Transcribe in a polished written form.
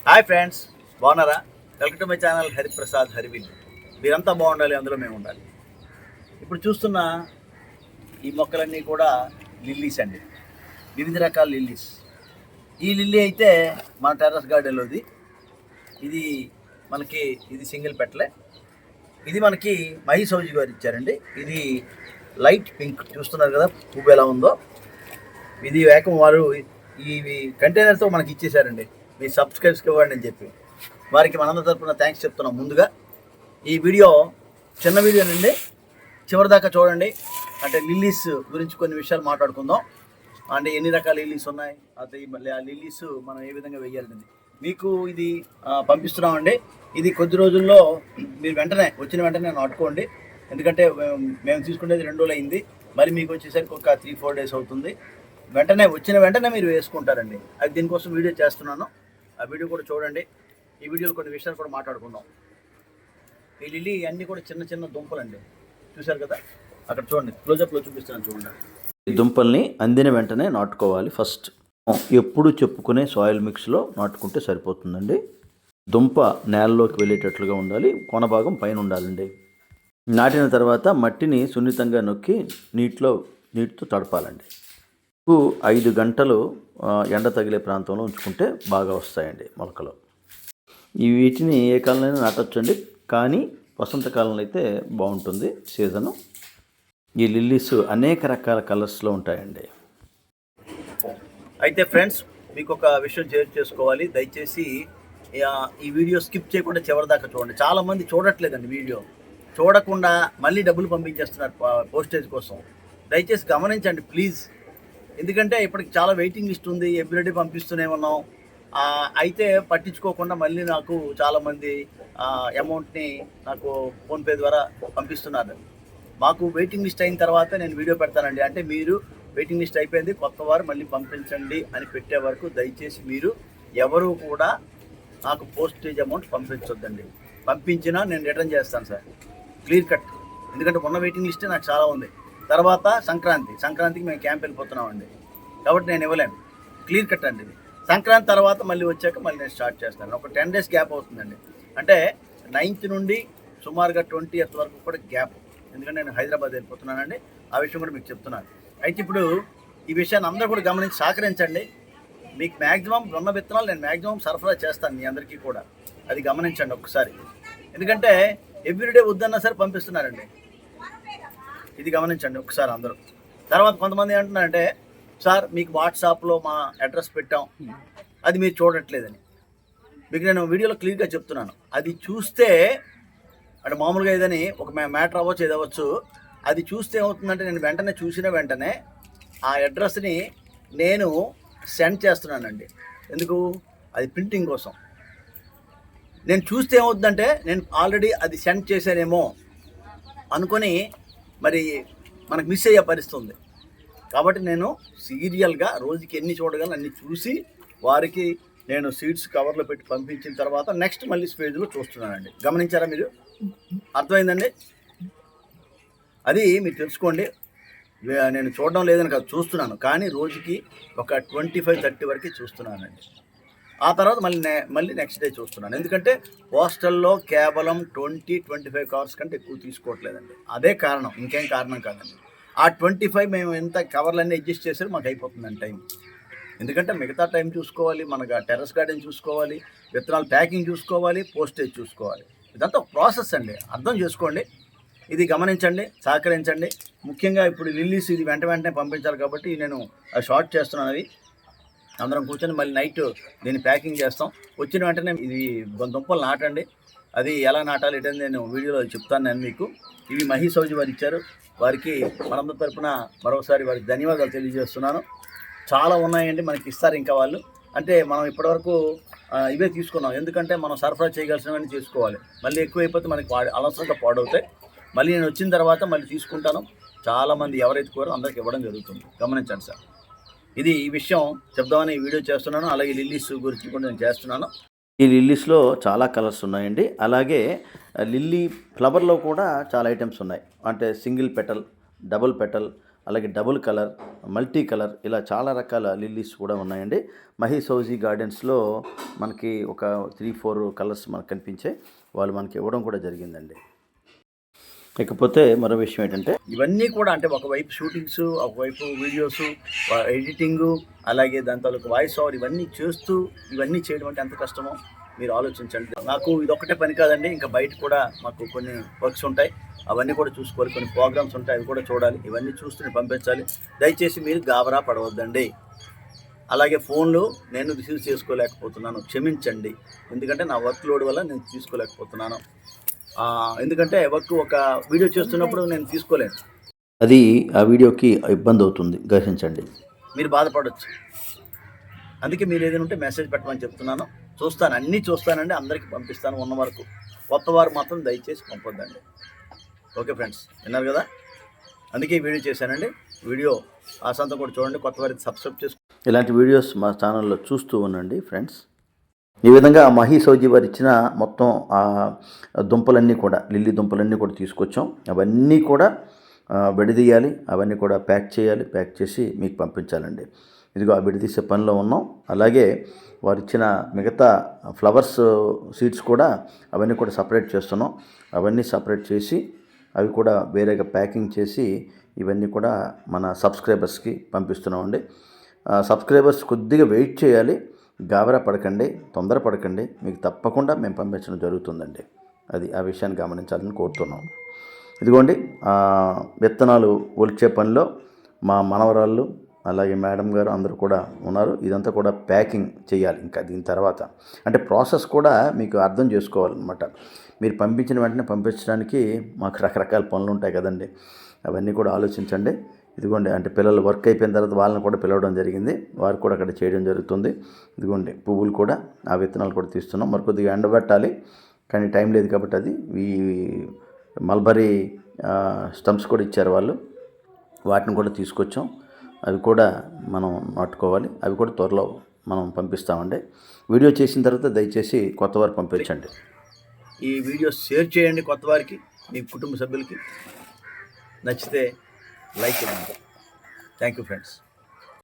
Hi friends, బాగున్నారా? Welcome to my channel Hariprasad హరివిల్. మీరంతా బాగుండాలి, అందులో మేము ఉండాలి. ఇప్పుడు చూస్తున్న ఈ మొక్కలన్నీ కూడా లిల్లీస్ అండి, వివిధ రకాల లిల్లీస్. ఈ లిల్లీ అయితే మన టెర్రస్ గార్డెన్లోది. ఇది ఇది సింగిల్ పెట్లే. ఇది మనకి మహి సౌజీ గారు ఇచ్చారండి. ఇది లైట్ పింక్, చూస్తున్నారు కదా పువ్వు ఎలా ఉందో. ఇది ఏకం వారు ఈ కంటైనర్తో మనకి ఇచ్చేసారండి, మీ సబ్స్క్రైబ్స్కి ఇవ్వండి అని చెప్పి. వారికి మనందరి తరపున థ్యాంక్స్ చెప్తున్నాం. ముందుగా ఈ వీడియో చిన్న వీడియో నుండి చివరి దాకా చూడండి. అంటే లిల్లీస్ గురించి కొన్ని విషయాలు మాట్లాడుకుందాం. అంటే ఎన్ని రకాల లిల్లీస్ ఉన్నాయి, అయితే మళ్ళీ ఆ లిల్లీస్ మనం ఏ విధంగా వేయాలనేది మీకు ఇది పంపిస్తున్నామండి. ఇది కొద్ది రోజుల్లో మీరు వచ్చిన వెంటనే నాటుకోండి. ఎందుకంటే మేము తీసుకునేది 2 రోజులు అయింది, మరి మీకు వచ్చేసరికి ఒక 3-4 డేస్ అవుతుంది. వచ్చిన వెంటనే మీరు వేసుకుంటారండి. అది దీనికోసం వీడియో చేస్తున్నాను, ఆ వీడియో కూడా చూడండి. ఈ వీడియోలో కొన్ని విషయాలు కూడా మాట్లాడుకుందాం. ఈ లిల్లీ అన్నీ కూడా చిన్న చిన్న దుంపలండి, చూశారు కదా అక్కడ చూడండి, క్లోజప్లో చూపిస్తున్నాను చూడండి. ఈ దుంపల్ని అందిన వెంటనే నాటుకోవాలి. ఫస్ట్ ఎప్పుడు చెప్పుకునే సాయిల్ మిక్స్లో నాటుకుంటే సరిపోతుందండి. దుంప నేలలోకి వెళ్ళేటట్లుగా ఉండాలి, కొన భాగం పైన ఉండాలండి. నాటిన తర్వాత మట్టిని సున్నితంగా నొక్కి నీటితో తడపాలండి. 5 గంటలు ఎండ తగిలే ప్రాంతంలో ఉంచుకుంటే బాగా వస్తాయండి మొలకలు. వీటిని ఏ కాలంలో నాటొచ్చండి, కానీ వసంతకాలంలో అయితే బాగుంటుంది సీజను. ఈ లిల్లీస్ అనేక రకాల కలర్స్లో ఉంటాయండి. అయితే ఫ్రెండ్స్, మీకు ఒక విషయం చేసుకోవాలి. దయచేసి ఈ వీడియో స్కిప్ చేయకుండా చివరి దాకా చూడండి. చాలామంది చూడట్లేదండి, వీడియో చూడకుండా మళ్ళీ డబ్బులు పంపించేస్తున్నారు పోస్టేజ్ కోసం. దయచేసి గమనించండి ప్లీజ్. ఎందుకంటే ఇప్పటికి చాలా వెయిటింగ్ లిస్ట్ ఉంది, ఎవ్రీడే పంపిస్తూనే ఉన్నాం. అయితే పట్టించుకోకుండా మళ్ళీ నాకు చాలామంది అమౌంట్ని నాకు ఫోన్పే ద్వారా పంపిస్తున్నారు. మాకు వెయిటింగ్ లిస్ట్ అయిన తర్వాత నేను వీడియో పెడతానండి. అంటే మీరు వెయిటింగ్ లిస్ట్ అయిపోయింది, కొత్త వారు మళ్ళీ పంపించండి అని పెట్టే వరకు దయచేసి మీరు ఎవరు కూడా నాకు పోస్టేజ్ అమౌంట్ పంపించొద్దండి. పంపించినా నేను రిటర్న్ చేస్తాను సార్, క్లియర్ కట్. ఎందుకంటే ఉన్న వెయిటింగ్ లిస్టే నాకు చాలా ఉంది. తర్వాత సంక్రాంతికి మేము క్యాంప్ వెళ్ళిపోతున్నామండి, కాబట్టి నేను ఇవ్వలేను, క్లియర్ కట్ అండి. ఇది సంక్రాంతి తర్వాత మళ్ళీ వచ్చాక మళ్ళీ నేను స్టార్ట్ చేస్తాను. ఒక 10 డేస్ గ్యాప్ అవుతుందండి. అంటే 9th నుండి సుమారుగా 20th వరకు కూడా గ్యాప్. ఎందుకంటే నేను హైదరాబాద్ వెళ్ళిపోతున్నానండి, ఆ విషయం కూడా మీకు చెప్తున్నాను. అయితే ఇప్పుడు ఈ విషయాన్ని అందరూ కూడా గమనించి సహకరించండి. మీకు మ్యాక్సిమం ఉన్న విత్తనాలు నేను మ్యాక్సిమం సరఫరా చేస్తాను మీ అందరికీ కూడా, అది గమనించండి ఒక్కసారి. ఎందుకంటే ఎవ్రీడే వద్దన్నా సరే పంపిస్తున్నారండి, ఇది గమనించండి ఒకసారి అందరూ. తర్వాత కొంతమంది ఏమంటున్నారంటే, సార్ మీకు వాట్సాప్లో మా అడ్రస్ పెట్టాం, అది మీరు చూడట్లేదని. మీకు నేను వీడియోలో క్లియర్గా చెప్తున్నాను. అది చూస్తే అంటే మామూలుగా ఏదని ఒక మ్యాటర్ అవ్వచ్చు, ఏది అవ్వచ్చు. అది చూస్తే ఏమవుతుందంటే నేను చూసిన వెంటనే ఆ అడ్రస్ని నేను సెండ్ చేస్తున్నానండి. ఎందుకు? అది ప్రింటింగ్ కోసం. నేను చూస్తే ఏమవుతుందంటే నేను ఆల్రెడీ అది సెండ్ చేశానేమో అనుకొని మరి మనకు మిస్ అయ్యే పరిస్థితి ఉంది. కాబట్టి నేను సీరియల్గా రోజుకి ఎన్ని చూడగలను అన్ని చూసి వారికి నేను సీడ్స్ కవర్లో పెట్టి పంపించిన తర్వాత నెక్స్ట్ మళ్ళీ స్పేజ్లో చూస్తున్నానండి. గమనించారా మీరు? అర్థమైందండి? అది మీరు తెలుసుకోండి. నేను చూడడం లేదని కాదు, చూస్తున్నాను. కానీ రోజుకి ఒక 25-30 వరకు చూస్తున్నానండి. ఆ తర్వాత మళ్ళీ నెక్స్ట్ డే చూస్తున్నాను. ఎందుకంటే పోస్టల్లో కేవలం 20-25 కవర్స్ కంటే ఎక్కువ తీసుకోవట్లేదండి. అదే కారణం, ఇంకేం కారణం కాదండి. ఆ 25 మేము ఎంత కవర్లన్నీ అడ్జస్ట్ చేసారో మాకు అయిపోతుందండి టైం. ఎందుకంటే మిగతా టైం చూసుకోవాలి, మనకు టెర్రస్ గార్డెన్ చూసుకోవాలి, విత్తనాలు ప్యాకింగ్ చూసుకోవాలి, పోస్టేజ్ చూసుకోవాలి. ఇదంతా ఒక ప్రాసెస్ అండి, అర్థం చేసుకోండి. ఇది గమనించండి, సహకరించండి. ముఖ్యంగా ఇప్పుడు లిల్లీస్ ఇది వెంటనే పంపించాలి కాబట్టి నేను షార్ట్ చేస్తున్నాను. అవి అందరం కూర్చొని మళ్ళీ నైట్ దీన్ని ప్యాకింగ్ చేస్తాం. వచ్చిన వెంటనే ఇది దుంపలు నాటండి. అది ఎలా నాటాలి ఏంటని నేను వీడియోలో చెప్తాను నేను మీకు. ఇవి మహి సౌజీ వారు ఇచ్చారు, వారికి మనందరి తరపున మరోసారి వారికి ధన్యవాదాలు తెలియజేస్తున్నాను. చాలా ఉన్నాయండి, మనకి ఇస్తారు ఇంకా వాళ్ళు. అంటే మనం ఇప్పటివరకు ఇవే తీసుకున్నాం, ఎందుకంటే మనం సరఫరా చేయగలిసినవన్నీ చేసుకోవాలి. మళ్ళీ ఎక్కువైపోతే మనకి అనవసరంగా పాడవుతాయి. మళ్ళీ నేను వచ్చిన తర్వాత మళ్ళీ తీసుకుంటాను. చాలామంది ఎవరైతే కోరో అందరికి ఇవ్వడం జరుగుతుంది, గమనించండి సార్. ఇది ఈ విషయం చెప్దామని వీడియో చేస్తున్నాను. అలాగే లిల్లీస్ గురించి కూడా నేను చేస్తున్నాను. ఈ లిల్లీస్లో చాలా కలర్స్ ఉన్నాయండి. అలాగే లిల్లీ ఫ్లవర్లో కూడా చాలా ఐటమ్స్ ఉన్నాయి. అంటే సింగిల్ పెటల్, డబుల్ పెటల్, అలాగే డబుల్ కలర్, మల్టీ కలర్ ఇలా చాలా రకాల లిల్లీస్ కూడా ఉన్నాయండి. మహీష్ హౌజీ గార్డెన్స్లో మనకి ఒక 3-4 కలర్స్ మనకు కనిపించాయి. వాళ్ళు మనకి ఇవ్వడం కూడా జరిగిందండి. ఇకపోతే మరో విషయం ఏంటంటే ఇవన్నీ కూడా అంటే ఒకవైపు షూటింగ్స్, ఒకవైపు వీడియోస్, ఎడిటింగు, అలాగే దాని తాలూకు వాయిస్ ఓవర్ ఇవన్నీ చేస్తూ ఇవన్నీ చేయడం అంటే ఎంత కష్టమో మీరు ఆలోచించండి. నాకు ఇదొక్కటే పని కాదండి, ఇంకా బయట కూడా మాకు కొన్ని వర్క్స్ ఉంటాయి, అవన్నీ కూడా చూసుకోవాలి. కొన్ని ప్రోగ్రామ్స్ ఉంటాయి, అవి కూడా చూడాలి. ఇవన్నీ చూస్తూ పంపించాలి. దయచేసి మీరు గాబరా పడవద్దండి. అలాగే ఫోన్లు నేను రిసీవ్ చేసుకోలేకపోతున్నాను, క్షమించండి. ఎందుకంటే నా వర్క్ లోడ్ వల్ల నేను తీసుకోలేకపోతున్నాను. ఎందుకంటే వర్క్ ఒక వీడియో చేస్తున్నప్పుడు నేను తీసుకోలేను. అది ఆ వీడియోకి ఇబ్బంది అవుతుంది, గ్రహించండి. మీరు బాధపడవచ్చు. అందుకే మీరు ఏదైనా ఉంటే మెసేజ్ పెట్టమని చెప్తున్నాను. చూస్తాను, అన్నీ చూస్తానండి, అందరికీ పంపిస్తాను ఉన్న వరకు. కొత్త వారు మాత్రం దయచేసి పంపొద్దండి. ఓకే ఫ్రెండ్స్, విన్నారు కదా, అందుకే ఈ వీడియో చేశానండి. వీడియో ఆశాంతం కూడా చూడండి, కొత్త వారికి సబ్స్క్రైబ్ చేసుకోండి. ఇలాంటి వీడియోస్ మా ఛానల్లో చూస్తూ ఉండండి ఫ్రెండ్స్. ఈ విధంగా మహీష్ హౌజీ వారు ఇచ్చిన మొత్తం దుంపలన్నీ కూడా, లిల్లీ దుంపలన్నీ కూడా తీసుకొచ్చాం. అవన్నీ కూడా విడదీయాలి, అవన్నీ కూడా ప్యాక్ చేయాలి, ప్యాక్ చేసి మీకు పంపించాలండి. ఇదిగో ఆ విడదీసే పనిలో ఉన్నాం. అలాగే వారు ఇచ్చిన మిగతా ఫ్లవర్స్ సీడ్స్ కూడా అవన్నీ కూడా సపరేట్ చేస్తున్నాం. అవన్నీ సపరేట్ చేసి అవి కూడా వేరేగా ప్యాకింగ్ చేసి ఇవన్నీ కూడా మన సబ్స్క్రైబర్స్కి పంపిస్తున్నామండి. సబ్స్క్రైబర్స్ కొద్దిగా వెయిట్ చేయాలి, గాబరా పడకండి, తొందర పడకండి, మీకు తప్పకుండా మేము పంపించడం జరుగుతుందండి. అది ఆ విషయాన్ని గమనించాలని కోరుతున్నాం. ఇదిగోండి విత్తనాలు ఒలిచే పనిలో మా మనవరాళ్ళు అలాగే మేడం గారు అందరూ కూడా ఉన్నారు. ఇదంతా కూడా ప్యాకింగ్ చేయాలి. ఇంకా దీని తర్వాత అంటే ప్రాసెస్ కూడా మీకు అర్థం చేసుకోవాలన్నమాట. మీరు పంపించిన వెంటనే పంపించడానికి మాకు రకరకాల పనులు ఉంటాయి కదండి, అవన్నీ కూడా ఆలోచించండి. ఇదిగోండి అంటే పిల్లలు వర్క్ అయిపోయిన తర్వాత వాళ్ళని కూడా పిలవడం జరిగింది, వారు కూడా అక్కడ చేయడం జరుగుతుంది. ఇదిగోండి పువ్వులు కూడా, ఆ విత్తనాలు కూడా తీస్తున్నాం. మరి కొద్దిగా ఎండబెట్టాలి, కానీ టైం లేదు కాబట్టి అది ఈ మల్బరీ స్టంప్స్ కూడా ఇచ్చారు వాళ్ళు, వాటిని కూడా తీసుకొచ్చాం. అవి కూడా మనం నాటుకోవాలి, అవి కూడా త్వరలో మనం పంపిస్తామండి. వీడియో చేసిన తర్వాత దయచేసి కొత్త వారు పంపించండి. ఈ వీడియో షేర్ చేయండి కొత్త వారికి, మీ కుటుంబ సభ్యులకి. నచ్చితే లైక్ ఇవ్వండి. Thank you friends.